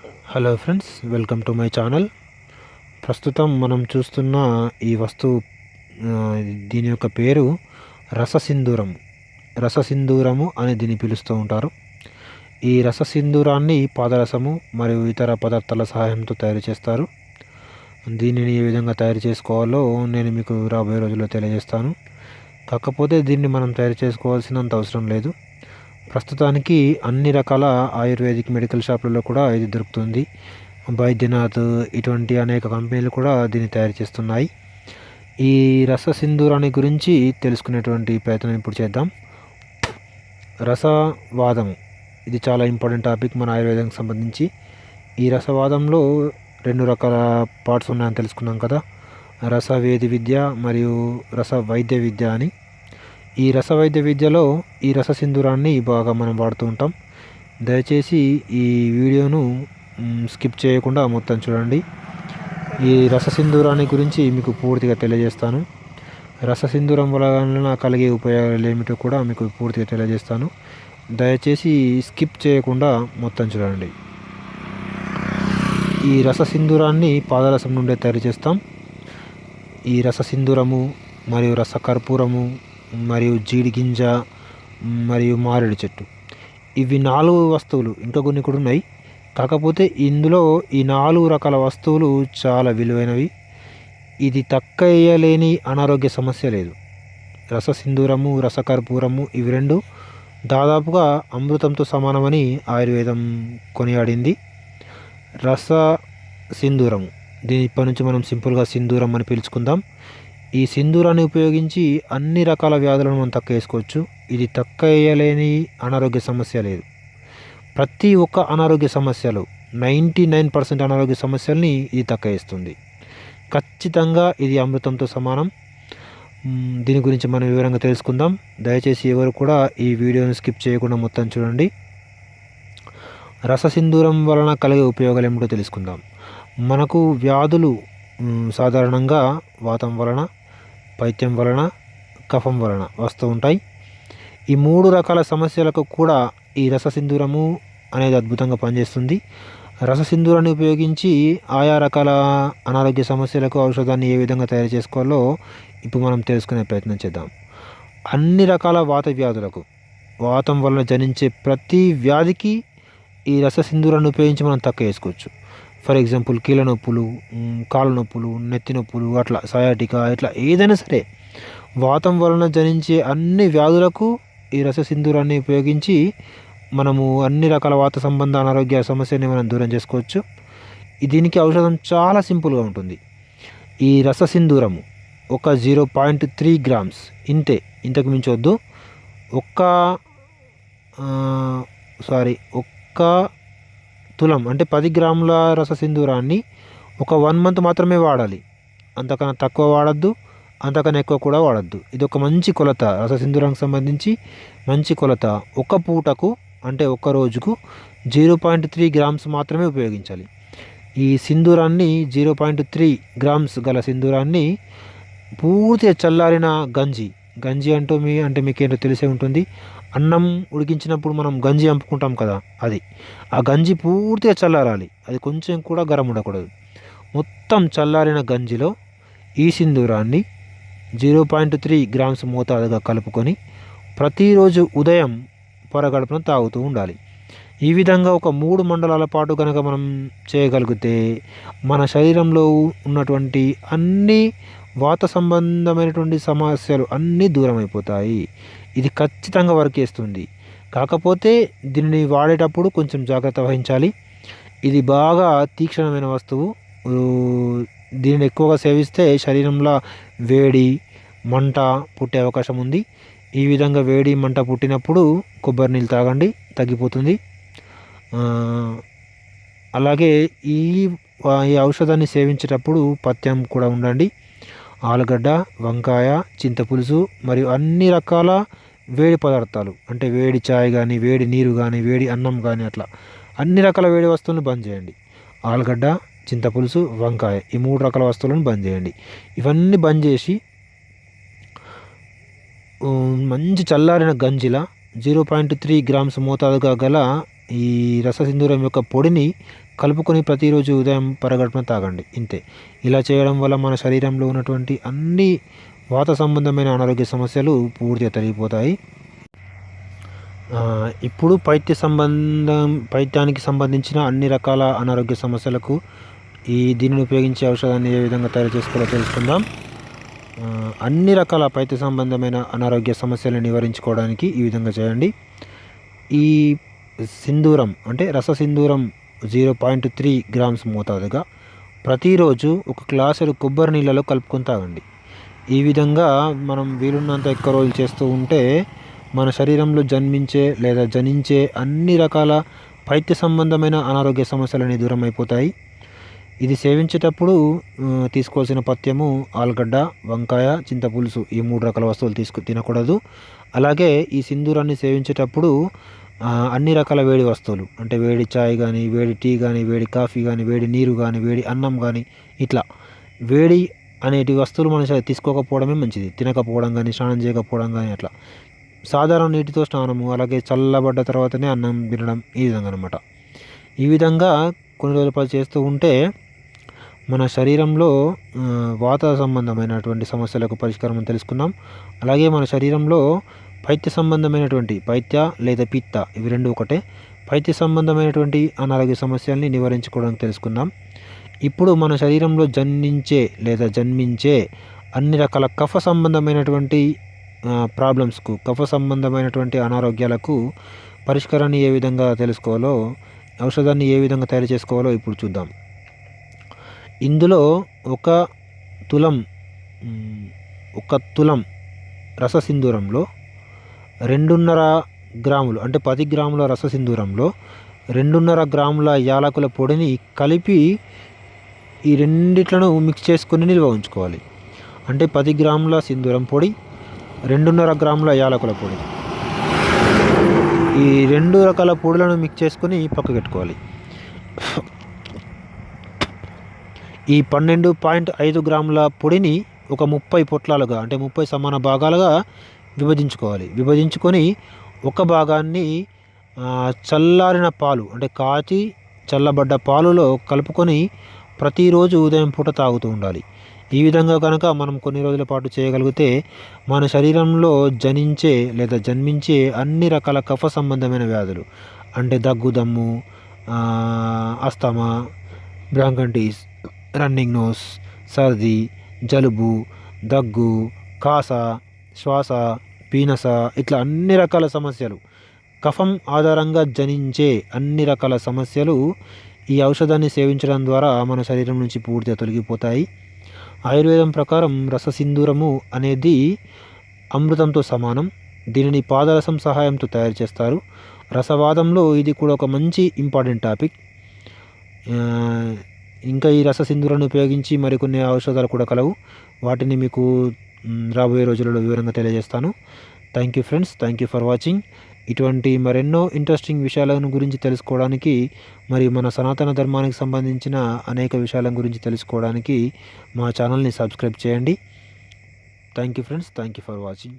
Hello friends, welcome to my channel. ప్రస్తుతం మనం చూస్తున్న ఈ వస్తువు దీని యొక్క పేరు రససింధూరము. రససింధూరము అని దీన్ని పిలుస్తూ ఉంటారు. ఈ రససింధూరాన్ని పాదరసము మరియు ఇతర పదార్థాల సహాయంతో తయారు చేస్తారు. దీనిని ఏ విధంగా తయారు చేసుకోవాలో నేను మీకు రాబోయే రోజుల్లో తెలియజేస్తాను. కాకపోతే దీన్ని మనం తయారు చేసుకోవాల్సినంత అవసరం లేదు. ప్రస్తుతానికి అన్ని రకాల ఆయుర్వేదిక్ మెడికల్ షాపులలో కూడా ఇది దొరుకుతుంది. బైద్యనాథ్ ఇటువంటి అనేక కంపెనీలు కూడా దీన్ని తయారు చేస్తున్నాయి. ఈ రససింధూరాన్ని గురించి తెలుసుకునేటువంటి ప్రయత్నం ఇప్పుడు చేద్దాం. రసవాదము ఇది చాలా ఇంపార్టెంట్ టాపిక్ మన ఆయుర్వేదానికి సంబంధించి. ఈ రసవాదంలో 2 రకాల పార్ట్స్ ఉన్నాయని తెలుసుకున్నాం కదా, రసవేది విద్య మరియు రస వైద్య విద్య అని. ఈ రసవైద్య విద్యలో ఈ రససింధూరాన్ని బాగా మనం వాడుతూ ఉంటాం. దయచేసి ఈ వీడియోను స్కిప్ చేయకుండా మొత్తం చూడండి. ఈ రససింధూరాన్ని గురించి మీకు పూర్తిగా తెలియజేస్తాను. రససింధూరం వలన కలిగే ఉపయోగాలు ఏమిటో కూడా మీకు పూర్తిగా తెలియజేస్తాను. దయచేసి స్కిప్ చేయకుండా మొత్తం చూడండి. ఈ రససింధూరాన్ని పాదరసం నుండి తయారు చేస్తాం. ఈ రససింధూరము మరియు రసకర్పూరము మరియు జీడిగింజ మరియు మారేడు చెట్టు, ఇవి 4 వస్తువులు. ఇంకా కొన్ని కూడా ఉన్నాయి. కాకపోతే ఇందులో ఈ 4 రకాల వస్తువులు చాలా విలువైనవి. ఇది తక్కయ్యలేని అనారోగ్య సమస్య లేదు. రససింధూరము, రసకర్పూరము ఇవి 2 దాదాపుగా అమృతంతో సమానమని ఆయుర్వేదం కొనియాడింది. రస సింధూరము, దీని ఇప్పటి నుంచి మనం సింపుల్గా సింధూరం అని పిలుచుకుందాం. ఈ సింధూరాన్ని ఉపయోగించి అన్ని రకాల వ్యాధులను మనం తక్కేసుకోవచ్చు. ఇది తక్కయ్యలేని అనారోగ్య సమస్య లేదు. ప్రతి ఒక్క అనారోగ్య సమస్యలు 99% అనారోగ్య సమస్యల్ని ఇది తక్కయిస్తుంది. ఖచ్చితంగా ఇది అమృతంతో సమానం. దీని గురించి మనం వివరంగా తెలుసుకుందాం. దయచేసి ఎవరు కూడా ఈ వీడియోని స్కిప్ చేయకుండా మొత్తం చూడండి. రససింధూరం వలన కలిగే ఉపయోగాలు ఏమిటో తెలుసుకుందాం. మనకు వ్యాధులు సాధారణంగా వాతం వలన, పైత్యం వలన, కఫం వలన వస్తూ ఉంటాయి. ఈ 3 రకాల సమస్యలకు కూడా ఈ రససింధూరము అనేది అద్భుతంగా పనిచేస్తుంది. రససింధూరాన్ని ఉపయోగించి ఆయా రకాల అనారోగ్య సమస్యలకు ఔషధాన్ని ఏ విధంగా తయారు చేసుకోవాలో ఇప్పుడు మనం తెలుసుకునే ప్రయత్నం చేద్దాం. అన్ని రకాల వాత వ్యాధులకు, వాతం వలన జనించే ప్రతి వ్యాధికి ఈ రససింధూరాన్ని ఉపయోగించి మనం తక్కువ చేసుకోవచ్చు. ఫర్ ఎగ్జాంపుల్ కీళ్ళ నొప్పులు, కాళ్ళ నొప్పులు, నెత్తి నొప్పులు, అట్లా సయాటికా, ఇట్లా ఏదైనా సరే వాతం వలన జనించే అన్ని వ్యాధులకు ఈ రససింధూరాన్ని ఉపయోగించి మనము అన్ని రకాల వాత సంబంధ అనారోగ్య సమస్యని మనం దూరం చేసుకోవచ్చు. దీనికి ఔషధం చాలా సింపుల్గా ఉంటుంది. ఈ రససింధూరము ఒక 0.3 గ్రామ్స్, ఇంతకు మించి వద్దు. ఒక్క తులం అంటే 10 గ్రాముల రససింధూరాన్ని ఒక 1 మంత్ మాత్రమే వాడాలి. అంతకన్నా తక్కువ వాడద్దు, అంతకన్నా ఎక్కువ కూడా వాడద్దు. ఇది ఒక మంచి కొలత, రససింధూరానికి సంబంధించి మంచి కొలత. ఒక పూటకు అంటే ఒక్క రోజుకు 0.3 గ్రామ్స్ మాత్రమే ఉపయోగించాలి. ఈ సింధూరాన్ని 0.3 గ్రామ్స్ గల సింధూరాన్ని పూర్తిగా చల్లారిన గంజి అంటే మీకేంటో తెలిసే ఉంటుంది. అన్నం ఉడికించినప్పుడు మనం గంజి అంపుకుంటాం కదా, అది ఆ గంజి పూర్తిగా చల్లారాలి. అది కొంచెం కూడా గరం ఉండకూడదు. మొత్తం చల్లారిన గంజిలో ఈ సింధూరాన్ని 0.3 గ్రామ్స్ మోతాదుగా కలుపుకొని ప్రతిరోజు ఉదయం పొరగడుపున తాగుతూ ఉండాలి. ఈ విధంగా ఒక 3 మండలాల పాటు కనుక మనం చేయగలిగితే మన శరీరంలో ఉన్నటువంటి అన్ని వాత సంబంధమైనటువంటి సమస్యలు అన్నీ దూరం అయిపోతాయి. ఇది ఖచ్చితంగా వర్క్ చేస్తుంది. కాకపోతే దీనిని వాడేటప్పుడు కొంచెం జాగ్రత్త వహించాలి. ఇది బాగా తీక్షణమైన వస్తువు. దీనిని ఎక్కువగా సేవిస్తే శరీరంలో వేడి, మంట పుట్టే అవకాశం ఉంది. ఈ విధంగా వేడి, మంట పుట్టినప్పుడు కొబ్బరి నీళ్ళు తాగండి, తగ్గిపోతుంది. అలాగే ఈ ఔషధాన్ని సేవించేటప్పుడు పథ్యం కూడా ఉండండి. ఆలుగడ్డ, వంకాయ, చింతపులుసు మరియు అన్ని రకాల వేడి పదార్థాలు అంటే వేడి చాయ్ కానీ, వేడి నీరు కానీ, వేడి అన్నం కానీ, అట్లా అన్ని రకాల వేడి వస్తువులను బంద్ చేయండి. ఆలుగడ్డ, చింతపులుసు, వంకాయ ఈ 3 రకాల వస్తువులను బంద్ చేయండి. ఇవన్నీ బంద్ చేసి మంచి చల్లారిన గంజిలా 0.3 గ్రామ్స్ మోతాదుగా గల ఈ రససింధూరం యొక్క పొడిని కలుపుకొని ప్రతిరోజు ఉదయం పరగడుపున తాగండి. ఇంతే. ఇలా చేయడం వల్ల మన శరీరంలో ఉన్నటువంటి అన్ని వాత సంబంధమైన అనారోగ్య సమస్యలు పూర్తిగా తొలగిపోతాయి. ఇప్పుడు పైత్యానికి సంబంధించిన అన్ని రకాల అనారోగ్య సమస్యలకు దీనిని ఉపయోగించే ఔషధాన్ని ఏ విధంగా తయారు చేసుకోవాలో తెలుసుకుందాం. అన్ని రకాల పైత్య సంబంధమైన అనారోగ్య సమస్యలను నివారించుకోవడానికి ఈ విధంగా చేయండి. ఈ సింధూరం అంటే రససింధూరం 0.3 గ్రామ్స్ మోతాదుగా ప్రతిరోజు ఒక గ్లాసుడు కొబ్బరి నీళ్ళలో కలుపుకొని తాగండి. ఈ విధంగా మనం వీలున్నంత ఎక్కువ రోజులు చేస్తూ ఉంటే మన శరీరంలో జన్మించే లేదా జనించే అన్ని రకాల పైత్య సంబంధమైన అనారోగ్య సమస్యలని దూరం అయిపోతాయి. ఇది సేవించేటప్పుడు తీసుకోవాల్సిన పథ్యము ఆలుగడ్డ, వంకాయ, చింతపులుసు ఈ 3 రకాల వస్తువులు తినకూడదు. అలాగే ఈ సింధూరాన్ని సేవించేటప్పుడు అన్ని రకాల వేడి వస్తువులు అంటే వేడి చాయ్ కానీ, వేడి టీ కానీ, వేడి కాఫీ కానీ, వేడి నీరు కానీ, వేడి అన్నం కానీ, ఇట్లా వేడి అనేటి వస్తువులు మనం తీసుకోకపోవడమే మంచిది. తినకపోవడం కానీ, స్నానం చేయకపోవడం కానీ, అట్లా సాధారణ నీటితో స్నానము, అలాగే చల్లబడ్డ తర్వాతనే అన్నం తినడం, ఈ విధంగా అనమాట. ఈ విధంగా కొన్ని రోజుల పాటు చేస్తూ ఉంటే మన శరీరంలో వాత సంబంధమైనటువంటి సమస్యలకు పరిష్కారం తెలుసుకున్నాం. అలాగే మన శరీరంలో పైత్య సంబంధమైనటువంటి పైత్య లేదా పిత్త ఇవి రెండు ఒకటే. పైత్య సంబంధమైనటువంటి అనారోగ్య సమస్యల్ని నివారించుకోవడానికి తెలుసుకుందాం. ఇప్పుడు మన శరీరంలో జన్మించే అన్ని రకాల కఫ సంబంధమైనటువంటి ప్రాబ్లమ్స్కు, కఫ సంబంధమైనటువంటి అనారోగ్యాలకు పరిష్కారాన్ని ఏ విధంగా తెలుసుకోవాలో, ఔషధాన్ని ఏ విధంగా తయారు చేసుకోవాలో ఇప్పుడు చూద్దాం. ఇందులో ఒక తులం రససింధూరంలో 2.5 గ్రాములు అంటే 10 గ్రాముల రససింధూరంలో 2.5 గ్రాముల యాలకుల పొడిని కలిపి ఈ రెండిట్లను మిక్స్ చేసుకుని నిల్వ ఉంచుకోవాలి. అంటే 10 గ్రాముల సింధూరం పొడి, 2.5 గ్రాముల యాలకుల పొడి, ఈ 2 రకాల పొడులను మిక్స్ చేసుకొని పక్కకు పెట్టుకోవాలి. ఈ 12.5 గ్రాముల పొడిని ఒక 30 పొట్లాలుగా అంటే 30 సమాన భాగాలుగా విభజించుకొని ఒక భాగాన్ని చల్లారిన పాలు అంటే కాచి చల్లబడ్డ పాలులో కలుపుకొని ప్రతిరోజు ఉదయం పూట తాగుతూ ఉండాలి. ఈ విధంగా కనుక మనం కొన్ని రోజుల పాటు చేయగలిగితే మన శరీరంలో జన్మించే అన్ని రకాల కఫ సంబంధమైన వ్యాధులు అంటే దగ్గు, దమ్ము, అస్తమా, బ్రాంకైటిస్, రన్నింగ్ నోస్, సర్ది, జలుబు, దగ్గు, కాస, శ్వాస, పీనస ఇట్లా అన్ని రకాల సమస్యలు, కఫం ఆధారంగా జనించే అన్ని రకాల సమస్యలు ఈ ఔషధాన్ని సేవించడం ద్వారా మన శరీరం నుంచి పూర్తిగా తొలగిపోతాయి. ఆయుర్వేదం ప్రకారం రససింధూరము అనేది అమృతంతో సమానం. దీనిని పాదరసం సహాయంతో తయారు చేస్తారు. రసవాదంలో ఇది కూడా ఒక మంచి ఇంపార్టెంట్ టాపిక్. ఇంకా ఈ రససింధూరాన్ని ఉపయోగించి మరికొన్ని ఔషధాలు కూడా కలవు. వాటిని మీకు రాబోయే రోజులలో వివరంగా తెలియజేస్తాను. Thank you friends, thank you for watching. ఇటువంటి మరెన్నో ఇంట్రెస్టింగ్ విషయాలను గురించి తెలుసుకోవడానికి మరియు మన సనాతన ధర్మానికి సంబంధించిన అనేక విషయాల గురించి తెలుసుకోవడానికి మా ఛానల్ని సబ్స్క్రైబ్ చేయండి. Thank you friends, thank you for watching.